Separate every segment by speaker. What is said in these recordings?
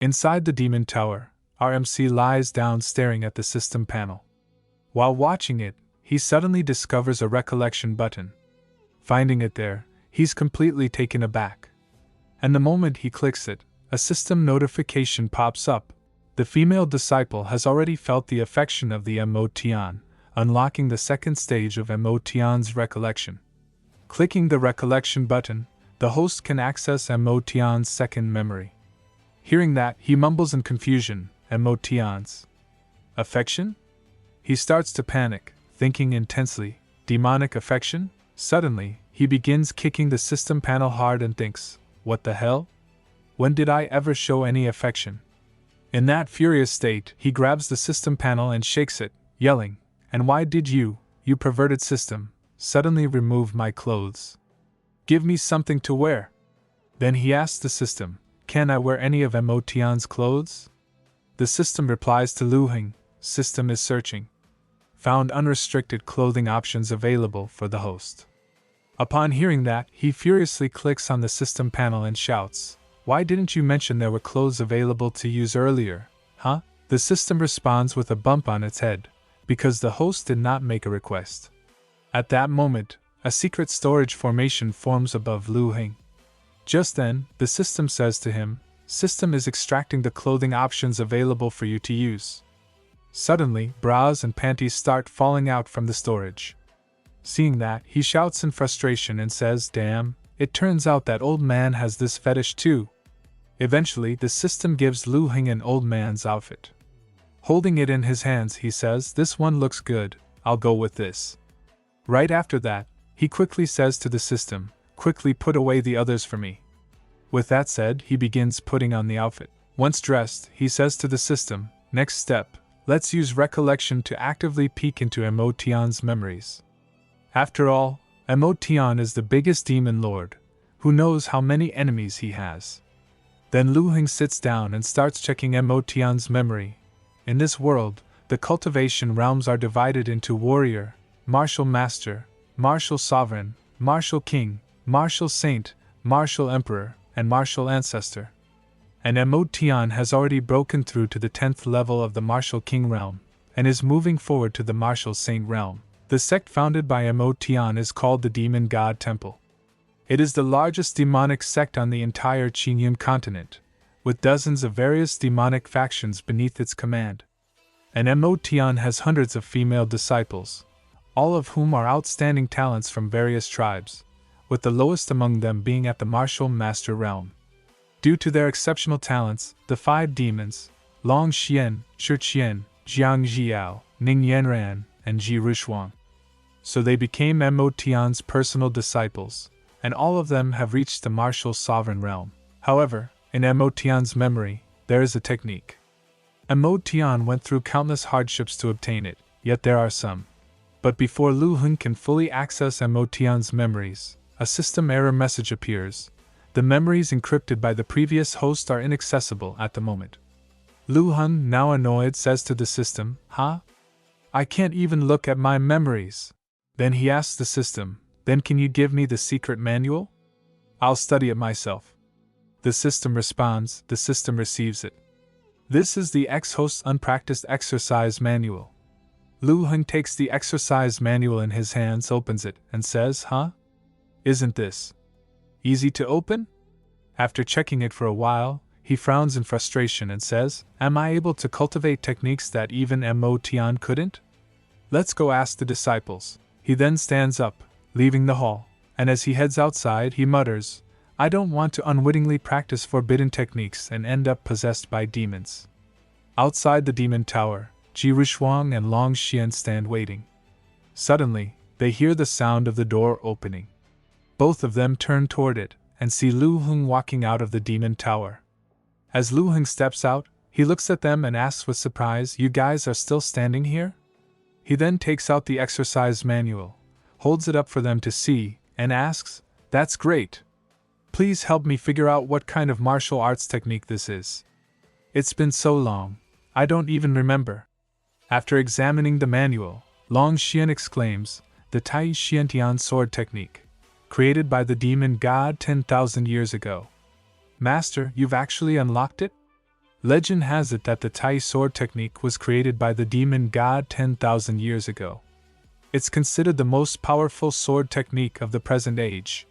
Speaker 1: Inside the demon tower, RMC lies down staring at the system panel. While watching it, he suddenly discovers a recollection button. Finding it there, he's completely taken aback. And the moment he clicks it, a system notification pops up. The female disciple has already felt the affection of the Emotion, unlocking the second stage of Emotion's recollection. Clicking the recollection button, the host can access Emotion's second memory. Hearing that, he mumbles in confusion, Emotion's affection? He starts to panic, thinking intensely, demonic affection? Suddenly, he begins kicking the system panel hard and thinks, what the hell? When did I ever show any affection? In that furious state, he grabs the system panel and shakes it, yelling, and why did you perverted system, suddenly remove my clothes? Give me something to wear. Then he asks the system, can I wear any of Emotion's clothes? The system replies to Luheng, system is searching. Found unrestricted clothing options available for the host. Upon hearing that, he furiously clicks on the system panel and shouts, why didn't you mention there were clothes available to use earlier, huh? The system responds with a bump on its head, because the host did not make a request. At that moment, a secret storage formation forms above Luheng. Just then, the system says to him, system is extracting the clothing options available for you to use. Suddenly, bras and panties start falling out from the storage. Seeing that, he shouts in frustration and says, damn, it turns out that old man has this fetish too. Eventually, the system gives Luheng an old man's outfit. Holding it in his hands, he says, this one looks good, I'll go with this. Right after that, he quickly says to the system, quickly put away the others for me. With that said, he begins putting on the outfit. Once dressed, he says to the system, next step, let's use recollection to actively peek into Emotion's memories. After all, Emotion is the biggest demon lord, who knows how many enemies he has. Then Luheng sits down and starts checking Emotion's memory. In this world, the cultivation realms are divided into warrior, martial master, martial sovereign, martial king, martial saint, martial emperor, and martial ancestor. And Emotion has already broken through to the 10th level of the martial king realm, and is moving forward to the martial saint realm. The sect founded by Emotion is called the Demon God Temple. It is the largest demonic sect on the entire Qingyun continent, with dozens of various demonic factions beneath its command. And Emotion has hundreds of female disciples, all of whom are outstanding talents from various tribes, with the lowest among them being at the martial master realm. Due to their exceptional talents, the 5 demons, Long Xian, Shi Qian, Jiang Jiao, Ning Yanran, and Ji Rushuang. So they became Emotion's personal disciples, and all of them have reached the martial sovereign realm. However, in Emotion's memory, there is a technique. Emotion went through countless hardships to obtain it, yet there are some. But before Luheng can fully access Emotion's memories, a system error message appears. The memories encrypted by the previous host are inaccessible at the moment. Luheng, now annoyed, says to the system, huh? I can't even look at my memories. Then he asks the system, then can you give me the secret manual? I'll study it myself. The system responds, the system receives it. This is the ex-host's unpracticed exercise manual. Luheng takes the exercise manual in his hands, opens it, and says, huh? Isn't this easy to open? After checking it for a while, he frowns in frustration and says, am I able to cultivate techniques that even Emotion couldn't? Let's go ask the disciples. He then stands up, leaving the hall, and as he heads outside he mutters, I don't want to unwittingly practice forbidden techniques and end up possessed by demons. Outside the demon tower, Ji Rushuang and Long Xian stand waiting. Suddenly, they hear the sound of the door opening. Both of them turn toward it, and see Luheng walking out of the demon tower. As Luheng steps out, he looks at them and asks with surprise, you guys are still standing here? He then takes out the exercise manual, holds it up for them to see, and asks, that's great. Please help me figure out what kind of martial arts technique this is. It's been so long, I don't even remember. After examining the manual, Long Xian exclaims, the Tai Xiantian sword technique, created by the demon god 10,000 years ago. Master, you've actually unlocked it? Legend has it that the Tai sword technique was created by the demon god 10,000 years ago. It's considered the most powerful sword technique of the present age.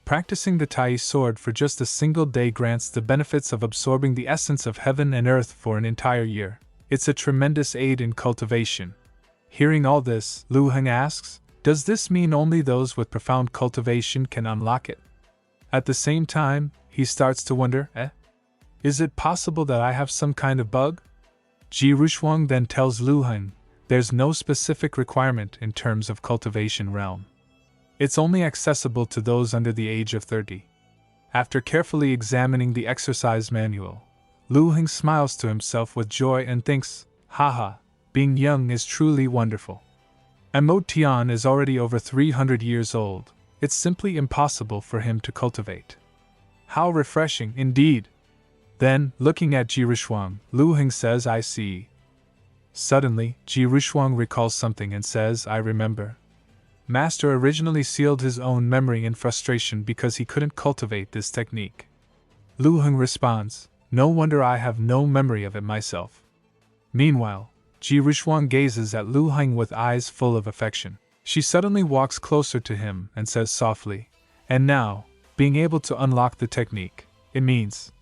Speaker 1: Practicing the Tai sword for just a single day grants the benefits of absorbing the essence of heaven and earth for an entire year. It's a tremendous aid in cultivation. Hearing all this, Lu Heng asks, does this mean only those with profound cultivation can unlock it? At the same time, he starts to wonder, is it possible that I have some kind of bug? Ji Rushuang then tells Lu Heng, there's no specific requirement in terms of cultivation realm. It's only accessible to those under the age of 30. After carefully examining the exercise manual, Lu Heng smiles to himself with joy and thinks, haha, being young is truly wonderful. Mo Tian is already over 300 years old. It's simply impossible for him to cultivate. How refreshing, indeed! Then, looking at Ji Rushuang, Lu Heng says, I see. Suddenly, Ji Rushuang recalls something and says, I remember. Master originally sealed his own memory in frustration because he couldn't cultivate this technique. Lu Heng responds, no wonder I have no memory of it myself. Meanwhile, Ji Rushuang gazes at Lu Heng with eyes full of affection. She suddenly walks closer to him and says softly, and now, being able to unlock the technique, it means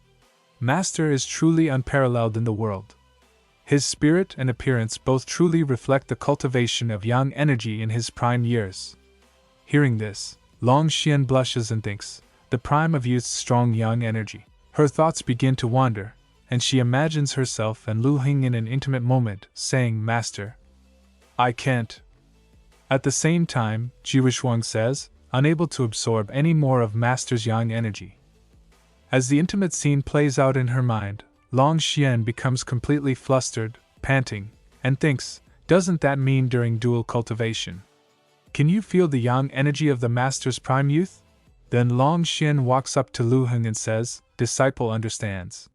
Speaker 1: Master is truly unparalleled in the world. His spirit and appearance both truly reflect the cultivation of yang energy in his prime years. Hearing this, Long Xian blushes and thinks, the prime of youth's strong yang energy. Her thoughts begin to wander, and she imagines herself and Lu Heng in an intimate moment, saying, Master, I can't. At the same time, Ji Rushuang says, unable to absorb any more of Master's yang energy. As the intimate scene plays out in her mind, Long Xian becomes completely flustered, panting, and thinks, doesn't that mean during dual cultivation? Can you feel the yang energy of the Master's prime youth? Then Long Xian walks up to Lu Heng and says, disciple understands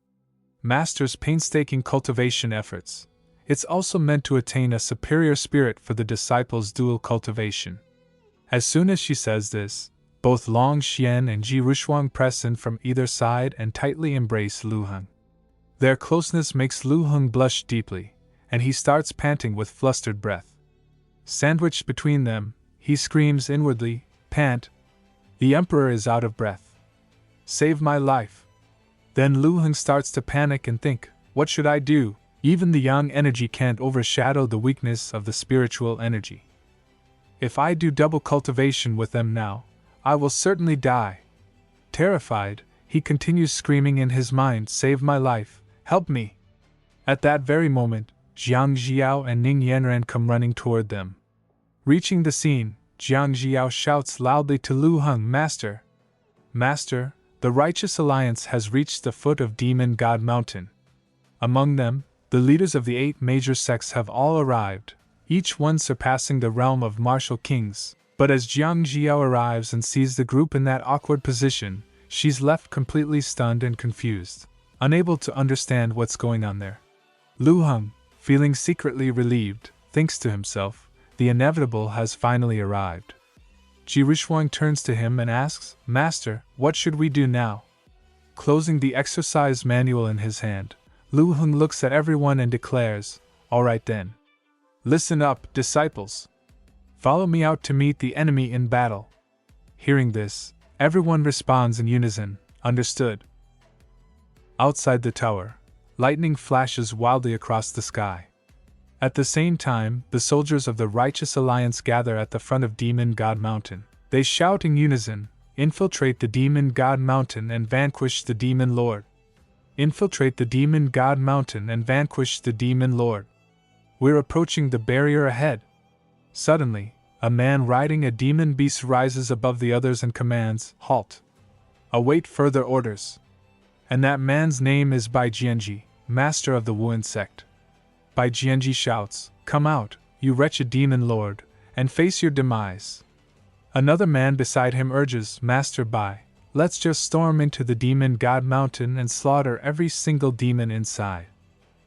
Speaker 1: Master's painstaking cultivation efforts. It's also meant to attain a superior spirit for the disciple's dual cultivation. As soon as she says this, both Long Xian and Ji Rushuang press in from either side and tightly embrace Lu Heng. Their closeness makes Lu Heng blush deeply, and he starts panting with flustered breath. Sandwiched between them, he screams inwardly, pant. The Emperor is out of breath. Save my life. Then Lu Heng starts to panic and think, what should I do? Even the yang energy can't overshadow the weakness of the spiritual energy. If I do double cultivation with them now, I will certainly die. Terrified, he continues screaming in his mind, save my life, help me. At that very moment, Jiang Xiao and Ning Yanran come running toward them. Reaching the scene, Jiang Xiao shouts loudly to Lu Heng, Master! Master, the Righteous Alliance has reached the foot of Demon God Mountain. Among them, the leaders of the 8 major sects have all arrived, each one surpassing the realm of martial kings. But as Jiang Xiao arrives and sees the group in that awkward position, she's left completely stunned and confused, unable to understand what's going on there. Lu Heng, feeling secretly relieved, thinks to himself, the inevitable has finally arrived. Ji Rushuang turns to him and asks, Master, what should we do now? Closing the exercise manual in his hand, Lu Heng looks at everyone and declares, all right then. Listen up, disciples. Follow me out to meet the enemy in battle. Hearing this, everyone responds in unison, understood. Outside the tower, lightning flashes wildly across the sky. At the same time, the soldiers of the Righteous Alliance gather at the front of Demon God Mountain. They shout in unison, infiltrate the Demon God Mountain and vanquish the Demon Lord. Infiltrate the Demon God Mountain and vanquish the Demon Lord. We're approaching the barrier ahead. Suddenly, a man riding a demon beast rises above the others and commands, halt. Await further orders. And that man's name is Bai Jianji, master of the Wuan sect. Bai Jianji shouts, come out, you wretched demon lord, and face your demise. Another man beside him urges, Master Bai, let's just storm into the Demon God Mountain and slaughter every single demon inside.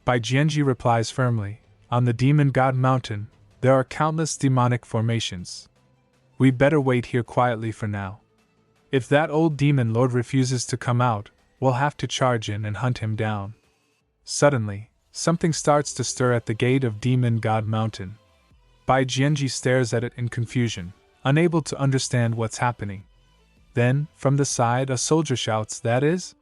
Speaker 1: Bai Jianji replies firmly, on the Demon God Mountain, there are countless demonic formations. We better wait here quietly for now. If that old demon lord refuses to come out, we'll have to charge in and hunt him down. Suddenly, something starts to stir at the gate of Demon God Mountain. Bai Jianji stares at it in confusion, unable to understand what's happening. Then, from the side, a soldier shouts, "That is